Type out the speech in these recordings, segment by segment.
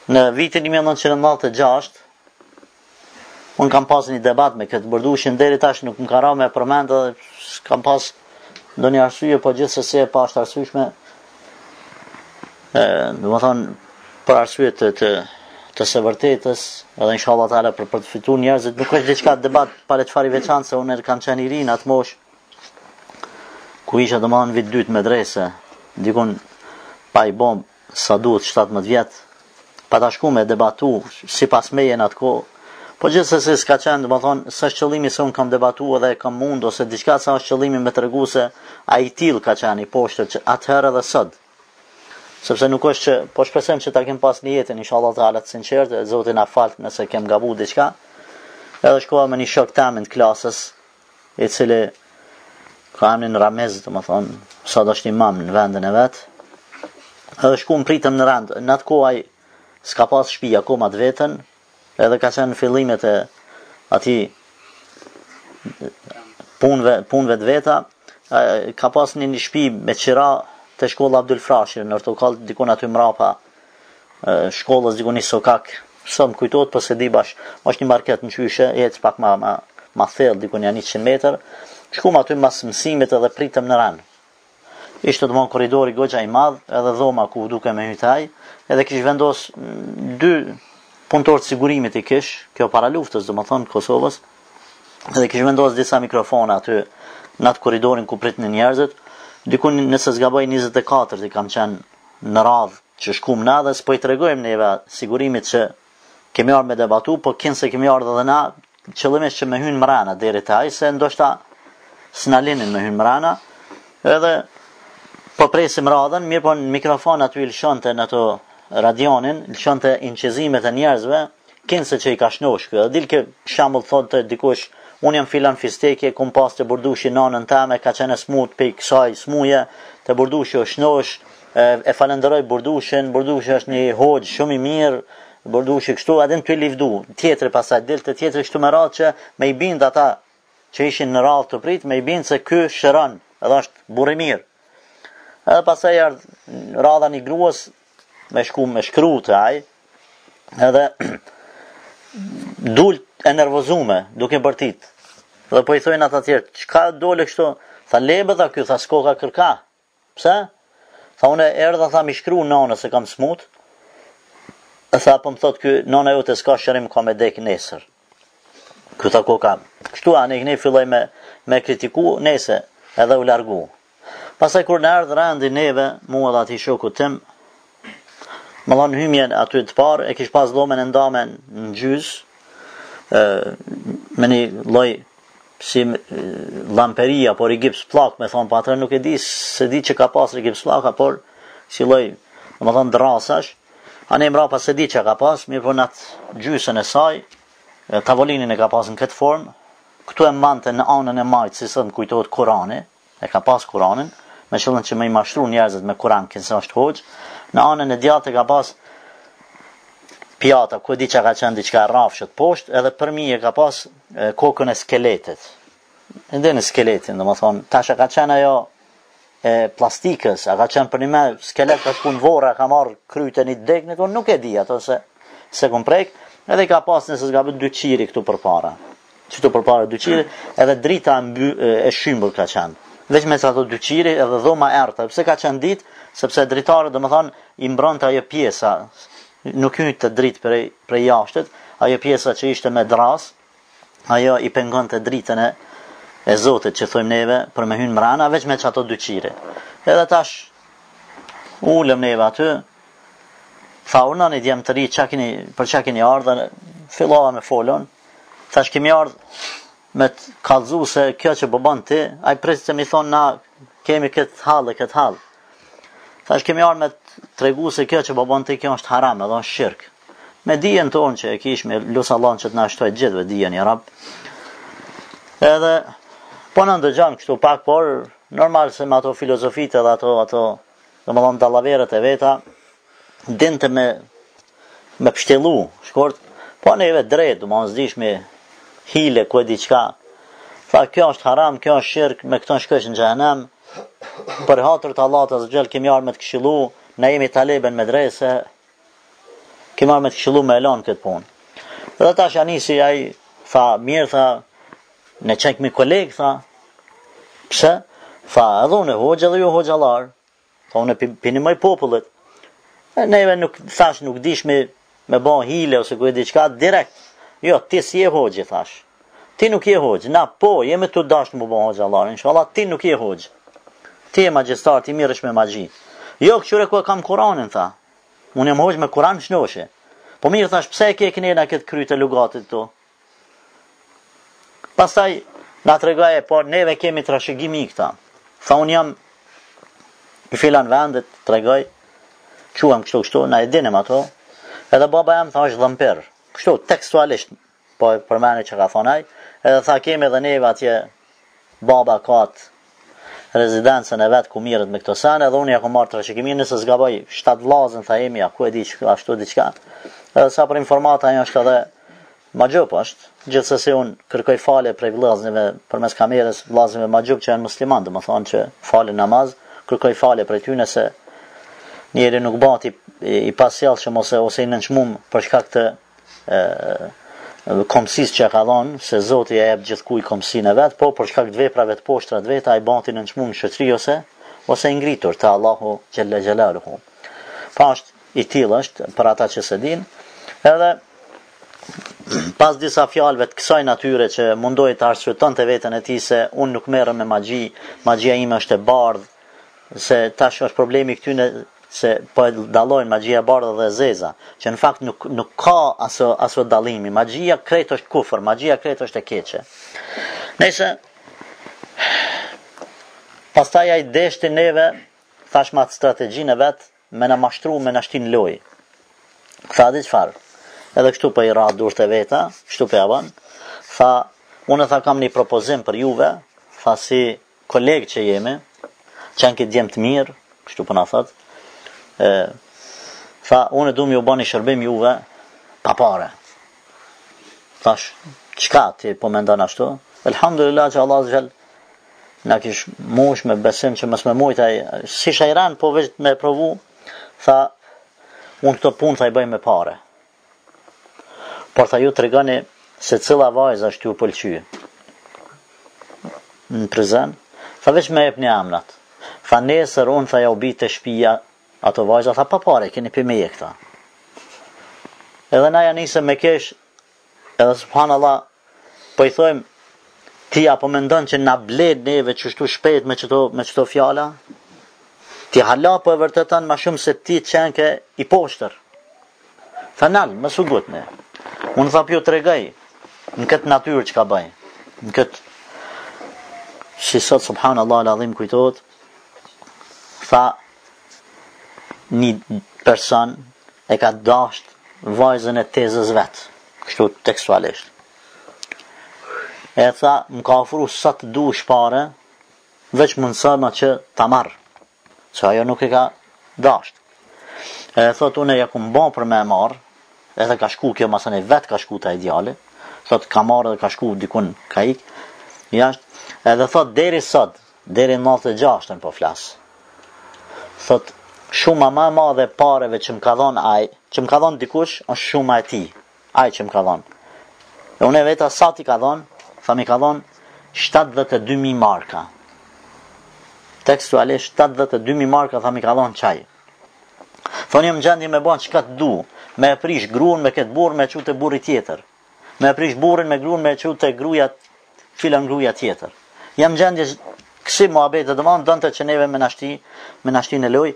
Në vitin 1996, unë kam pas një debat me këtë Burdushin, deri tash nuk më ka ra me përmend dhe kam pas ndonjë arsye, po gjithsesi e pa është arsyeshme. Domethënë për arsye të së vërtetës, edhe inshallah taala për të fituar njerëzit, nuk është diçka debat pa çfarë veçantë, se unë kam qenë i ri në atë moshë ku isha domethënë vit 2 medrese, dikun pa i bom sa duhet 17 vjet, pa ta shku me debatu sipas meje në atë kohë. Po gjithsesi s'ka qenë, domethënë s'është qëllimi se unë kam debatuar dhe kam mund ose diçka, sa është qëllimi me tregu se ai till ka qenë i poshtër që atëherë dhe sot. Sepse nuk është që, po shpresojmë që ta kem pas një jetën inshallah taala të sinqertë, Zoti na fal nëse kem gabu diçka. Edhe shkova me një shok tamë të klasës, i cili ka emrin Ramez, domethënë sot është imam në vendin e vet. Edhe shkuam pritëm në rand. Në atë kohë ai s'ka pas shtëpi akoma të vetën, edhe ka qenë në fillimet e atij punëve të veta. Ka pas një shtëpi me qira te shkolla Abdul Frashir në Ortokall, dikon aty mrapa shkollës, dikon një sokak, sa më kujtohet, po se di bash, është një market në qyshe, ec pak ma thellë, dikon janë 100 metër. Shkuam aty mas mësimit edhe pritëm në ran. Ishte domon korridori goxha i madh, edhe dhoma ku duke me hytaj, edhe kish vendos 2 punëtor të sigurimit i kish, kjo para luftës domethënë Kosovës, edhe kish vendos disa mikrofona aty në atë korridorin ku pritnin njerëzit. Dikun nëse zgaboj 24 i kam qenë në radhë që shkum na dhe s'po i tregojmë neve sigurimit që kemi ardhur me debatu, po kinse kemi ardhur edhe na, qëllimisht që me hyn mrana deri te ai, se ndoshta s'na linin me hyn mrana. Edhe po presim radhën, mirë po në mikrofon aty lëshonte në ato radionin, lëshonte inqizimet e njerëzve, kinse që i ka shnosh kjo. Dil ke shembull thotë dikush, unë jam filan fisteke, kum pas të Burdushi nanën teme, ka qenë smut pe kësaj smuje, të Burdushi është shnosh, e falenderoj Burdushin, Burdushi është një hoxh shumë i mirë, Burdushi kështu, adin të livdu, tjetëri pasaj, dilte tjetëri kështu me radhë që me i bind ata që ishin në radhë të prit, me i bind se ky shëron, edhe është burr i mirë. Edhe pasaj ardh radha një gruas, me shkru të aj, edhe dul e nervozume, duke bërtit. Dhe po i thojnë ata tjerë, çka dole kështu? Tha lebe dha ky, tha s'ko ka kërka. Pse? Tha une erdha, tha mi shkru nana se kam smut. Tha po më thot ky, nana jote s'ka shërim, ka me dek nesër. Ky tha ko kam. Kështu ne filloj me kritiku, nese, edhe u largu. Pastaj kur në erdhë rendi neve, mua dhe ati shoku tim, më dhanë hymjen aty të parë, e kish pas dhomen e ndamen në gjys, me një loj si lamperia, por i gips plak, me thonë, pa atër nuk e di, se di që ka pas i gips plaka, por si loj, më thonë, drasash, a ne mrapa se di që ka pas, mirë po në atë gjysën e saj, tavolinin e ka pas në këtë formë, këtu e mante në anën e majtë, si së më kujtohet Kurani, e ka pas Kuranin, me qëllën që me i mashtru njerëzit me Kuran, kënëse është hoqë, në anën e djatë e ka pas pjata, ku e di që ka qenë diçka rafshët poshtë, edhe përmi e ka pas kokën e skeletit. Edhe në skeletin, dhe më thonë, tash e ka qenë ajo e plastikës, a ka qenë për një me skelet ka shku në vore, ka marrë kryte një deknit, unë nuk e di ato se kom prejk, edhe i ka pas nëse s'ka bët 2 qiri këtu për para. Qëtu për para 2 qiri, edhe drita e shymbur ka qenë. Veç me ato 2 qiri, edhe dhoma erta, pse ka qenë ditë, sepse dritarët, dhe më thonë, i mbronte ajo pjesa, nuk hyjtë të dritë prej jashtet, ajo pjesa që ishte me dras, ajo i pengon të dritën e Zotit që thojmë neve për me hynë mrana, veç me që ato 2 qire. Edhe tash, ulëm neve aty, tha urna një djemë të ri, për qa keni ardhë, fillova me folon, tash kemi ardhë me të kallëzu se kjo që bëbën ti, a i presë që mi thonë na kemi këtë halë. Tash kemi ardhë me të tregu se kjo që bëbën ti, kjo është haram, edhe është shirk. Me dijen tonë që e kish me lusë Allah që të na shtojt gjithve dijen i rab. Edhe, po në ndëgjam kështu pak, por normal se me ato filozofit edhe ato dhe më thonë dallaverët e veta, dinte me pështelu, shkort, po neve drejt, du më nëzdish me hile, ku e di qka. Tha, kjo është haram, kjo është shirk, me këto në shkësh në gjahenem, për hatër të Allah të zgjel kemi arë me të këshilu, ne jemi talebe në medrese, ke marrë me të këshillu me elon këtë punë. Dhe tash anisi ai tha, mirë, tha, ne qenë këmi kolegë, tha, pse? Tha, edhe unë hoxha dhe ju hoxhallar, tha, unë pinimoj popullet. Neve nuk, thash, nuk dish me ba hile ose ku e diçka direkt. Jo, ti si je hoxhi, thash. Ti nuk je hoxh, na po, jemi të dashnë mu ba hoxhallar, inshallah, ti nuk je hoxh. Ti je magjistar, ti mirësh me magji. Jo, këqyre ku e kam Kuranin, tha. Unë jam hoxh me Kuran shnoshe. Po mirë, thash, pse e ke kënena këtë kryt e lugatit to? Pastaj, na tregoje, po neve kemi trashëgimi këta. Tha, unë jam i filan vendet, tregoj, quam kështu, na e dinim ato, edhe baba jam tha është dhëmper, kështu, tekstualisht, po e përmeni që ka thonaj, edhe tha kemi edhe neve atje, baba ka atë rezidencën e vetë ku mirët me këto sene, edhe unë ja ku marrë trashëgimin, nëse zgaboj 7 vlazën, tha emi, ja ku e di që ashtu diqka, edhe sa për informata ajo është edhe ma gjup është, gjithsesi unë kërkoj falje prej vlazënive përmes kamerës, vlazënive ma gjup që janë musliman, dhe më thonë që falin namaz, kërkoj falje prej ty nëse njeri nuk bati i pasjellshëm ose i nënçmum për shkak të komësisë që ka dhënë, se Zoti e jep gjithkujt komësinë e vet, po për shkak të veprave të poshtra të veta ai bati nënçmum në shoqëri ose i ngritur te Allahu xhalla xhelaluhu. Pa është i tillë është për ata që se din, edhe pas disa fjalëve të kësaj natyre që mundoi të arsyetonte veten e tij se unë nuk merrem me magji, magjia ime është e bardhë, se tash është problemi këtyne se po e dallojnë magjia e bardhë dhe e zeza, që në fakt nuk ka aso dallimi. Magjia krejt është kufër, magjia krejt është e keqe. Nëse pastaj ai deshti neve, thash me atë strategjinë e vet, me na mashtru, me na shtin lojë. Tha di çfarë? Edhe kështu po i ra durët e veta, kështu po ja bën. Tha, unë tha kam një propozim për juve, tha si kolegë që jemi, që janë këtë djemë të mirë, kështu po na thot. Tha, unë du m'ju bani shërbim juve pa pare. Thash, qka ti po mendon ashtu? Elhamdulillah që Allah zhjel na kish mush me besim që mës me mujtaj, si shajran po veç me provu, tha, unë këto punë tha i bëj me pare. Por tha ju të regani se cila vajza është ju pëlqyë. Në prezent, tha veç me jep një amnat. Tha nesër unë tha ja u bitë të shpia ato vajza, tha pa pare, keni për me je këta. Edhe na ja nisëm me kesh, edhe subhanallah, po i thojmë, ti apo mendon që na bled neve qështu shpejt me qëto fjala? Ti hala po e vërtetan ma shumë se ti qenke i poshtër. Tha nalë, më sugut ne. Unë tha pjo të regaj, në këtë natyrë që ka bëj, në këtë, që sot subhanallah l'adhim kujtot, tha, një person e ka dasht vajzën e tezës vetë, kështu tekstualisht. E tha, më ka ofru sa të du shpare, veç mundësama që ta marrë, që ajo nuk e ka dasht. E thot, unë e ja ku mba për me marrë, edhe ka shku kjo masën e vetë ka shku të ideale, thot ka marrë dhe ka shku dikun ka ik, jashtë, edhe thot deri sot, deri 96 po flasë, thot shuma ma madhe pareve që më ka dhonë aj, që më ka dhonë dikush, është shuma e ti, aj që më ka dhonë. E unë e veta sa ti ka dhonë, tha mi ka dhonë 72.000 marka. Tekstualisht 72.000 marka tha mi ka dhonë qaj. Thonë jam gjendje me banë qka të du, me e prish gruan me këtë burr me qute burri tjetër. Me e prish burrin me gruan me qute gruja, filan gruja tjetër. Jam gjendje kësi muhabete, dhe më dënte që neve me nashti në loj,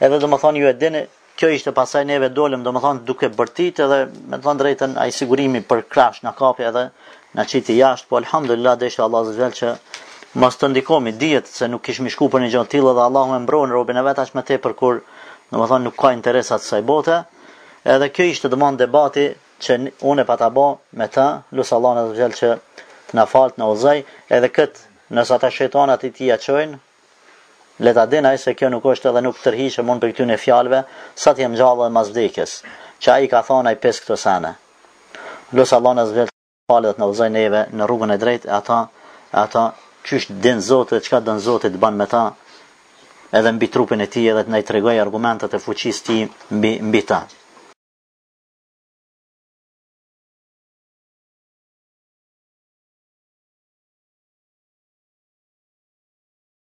edhe dhe më thonë ju e dini, kjo ishte pasaj neve dolem, dhe më thonë duke bërtit edhe me thonë drejten a i sigurimi për krash në kapi edhe në qiti jashtë, po alhamdulillah dhe ishte Allah zëzvel që mos të ndikomi djetë se nuk kishmi shku për një gjonë tillë dhe Allah me mbronë robin e vetë ashtë me te për kur dhe më thonë nuk ka interesat saj bote, edhe kjo ishte dhe më në debati që unë e pa ta ba me ta, lusë Allah në zëzvel që të na falt në ozaj, edhe këtë nësa ta shetanat i tia qojnë, leta dinaj se kjo nuk është edhe nuk tërhiqe mund për këtyne fjalve, sa t'jem gjallë dhe mas vdekjes, që a i ka thonë a i pes këto sene. Lusë Allah në zvel falet në ozaj neve në rrugën e drejt, ata qysh din Zotit, qka din Zotit ban me ta, edhe mbi trupin e ti edhe të ne i tregoj argumentet e fuqis ti mbi ta.